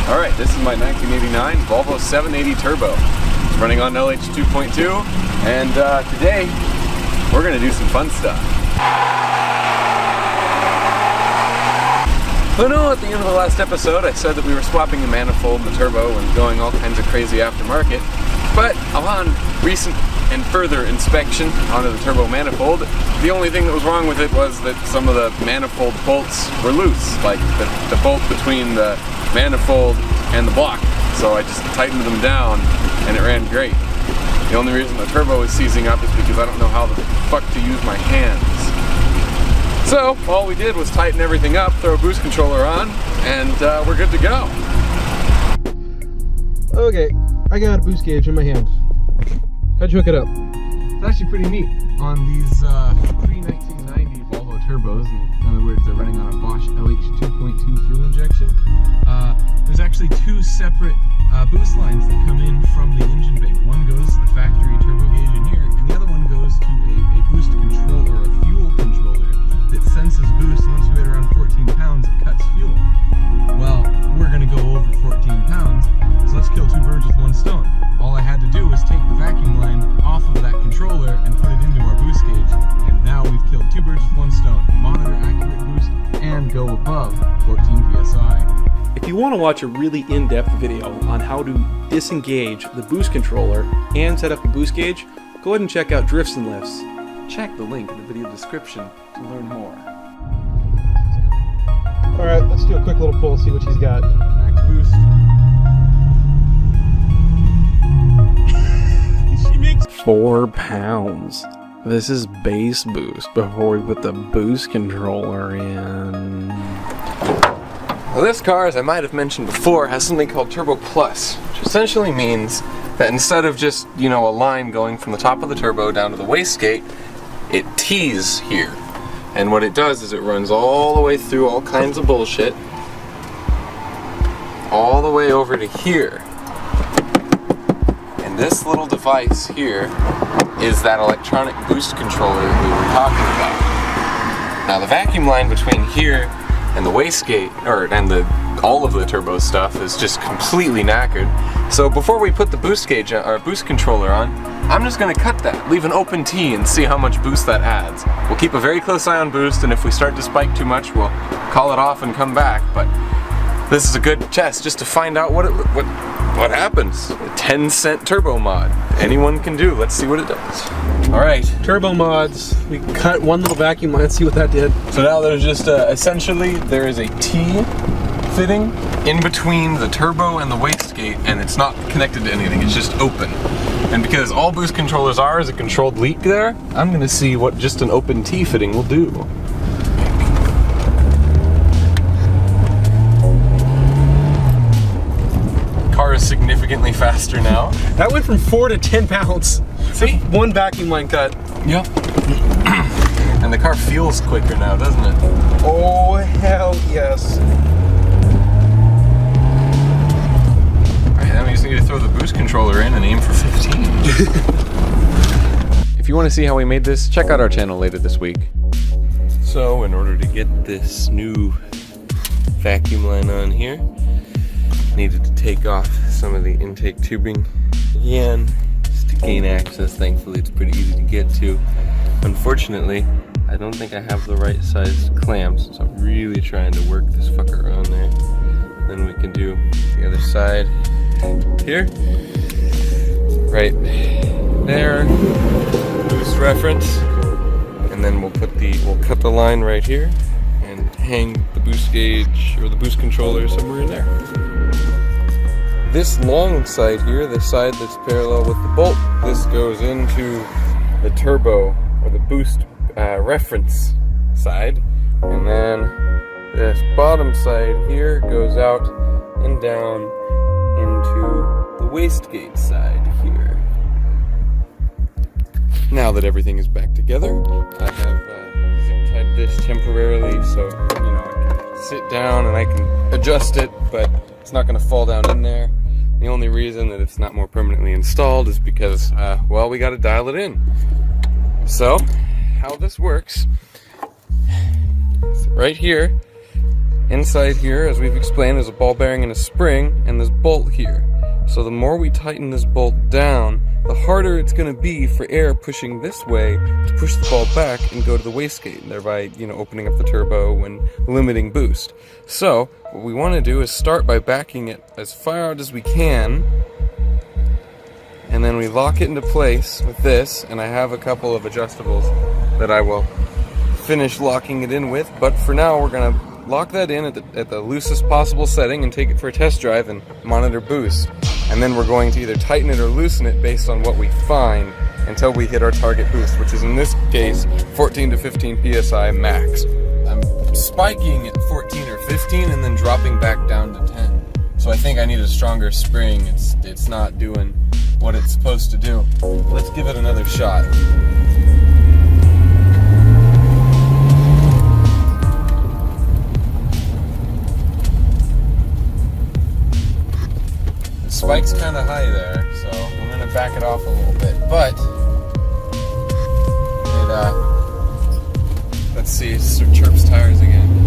Alright, this is my 1989 Volvo 780 Turbo. It's running on LH 2.2, and today we're going to do some fun stuff. I know at the end of the last episode I said that we were swapping the manifold and the turbo and going all kinds of crazy aftermarket, but upon recent and further inspection onto the turbo manifold, the only thing that was wrong with it was that some of the manifold bolts were loose, like the bolt between the manifold and the block. So I just tightened them down and it ran great. The only reason the turbo is seizing up is because I don't know how the fuck to use my hands. So all we did was tighten everything up, throw a boost controller on, and we're good to go. Okay, I got a boost gauge in my hand. How'd you hook it up? It's actually pretty neat. On these pre-1990 Volvo turbos, in other words, they're running on a Bosch LH 2.2 fuel injection, there's actually two separate boost lines that come in from the engine bay. One goes to the factory turbo gauge in here, and the other one goes to a boost control or a fuel controller that senses boost, and once you hit around 14 pounds, it cuts fuel. Well, we're going to go over 14 pounds, so let's kill two birds with one stone. All I had to do was take the vacuum line off of that controller and put it into our boost gauge, and now we've killed two birds with one stone. Monitor accurate boost and go above 14 psi. If you want to watch a really in-depth video on how to disengage the boost controller and set up a boost gauge, go ahead and check out Drifts and Lifts. Check the link in the video description to learn more. Alright, let's do a quick little pull, see what she's got. Max boost. She makes 4 pounds. This is base boost before we put the boost controller in. Well, this car, as I might have mentioned before, has something called Turbo Plus, which essentially means that instead of just, a line going from the top of the turbo down to the wastegate, it tees here. And what it does is it runs all the way through all kinds of bullshit, all the way over to here. And this little device here is that electronic boost controller that we were talking about. Now the vacuum line between here and the wastegate, all of the turbo stuff is just completely knackered. So before we put the boost gauge or boost controller on, I'm just going to cut that, leave an open T, and see how much boost that adds. We'll keep a very close eye on boost, and if we start to spike too much, we'll call it off and come back. But this is a good test just to find out what happens. A 10-cent turbo mod. Anyone can do. Let's see what it does. All right. Turbo mods. We cut one little vacuum line, see what that did. So now there's just essentially there is a T fitting in between the turbo and the wastegate, and it's not connected to anything. It's just open. And because all boost controllers are is a controlled leak there, I'm going to see what just an open T fitting will do. Car is significantly faster now. That went from 4 to 10 pounds. See? One vacuum line cut. Yep. And the car feels quicker now, doesn't it? Oh, hell yes. Alright, then we just need to throw the boost controller in and aim for 15. If you want to see how we made this, check out our channel later this week. So, in order to get this new vacuum line on here, needed to take off some of the intake tubing again, just to gain access. Thankfully, it's pretty easy to get to. Unfortunately, I don't think I have the right sized clamps, so I'm really trying to work this fucker on there. Then we can do the other side here, right there, boost reference, and then we'll cut the line right here and hang the boost gauge or the boost controller somewhere in there. This long side here, the side that's parallel with the bolt, this goes into the turbo or the boost reference side, and then this bottom side here goes out and down into the wastegate side here. Now that everything is back together, I have zip tied this temporarily so I can sit down and I can adjust it, but it's not going to fall down in there. The only reason that it's not more permanently installed is because, well, we got to dial it in. So, how this works, right here, Inside here, as we've explained, is a ball bearing and a spring, and this bolt here. So the more we tighten this bolt down, the harder it's going to be for air pushing this way to push the ball back and go to the wastegate, thereby, opening up the turbo and limiting boost. So what we want to do is start by backing it as far out as we can, and then we lock it into place with this, and I have a couple of adjustables that I will finish locking it in with, but for now we're going to lock that in at the loosest possible setting and take it for a test drive and monitor boost. And then we're going to either tighten it or loosen it based on what we find until we hit our target boost, which is in this case 14 to 15 psi max. I'm spiking at 14 or 15 and then dropping back down to 10. So I think I need a stronger spring. It's not doing what it's supposed to do. Let's give it another shot. Spike's kind of high there, so I'm going to back it off a little bit, but let's see, it chirps tires again.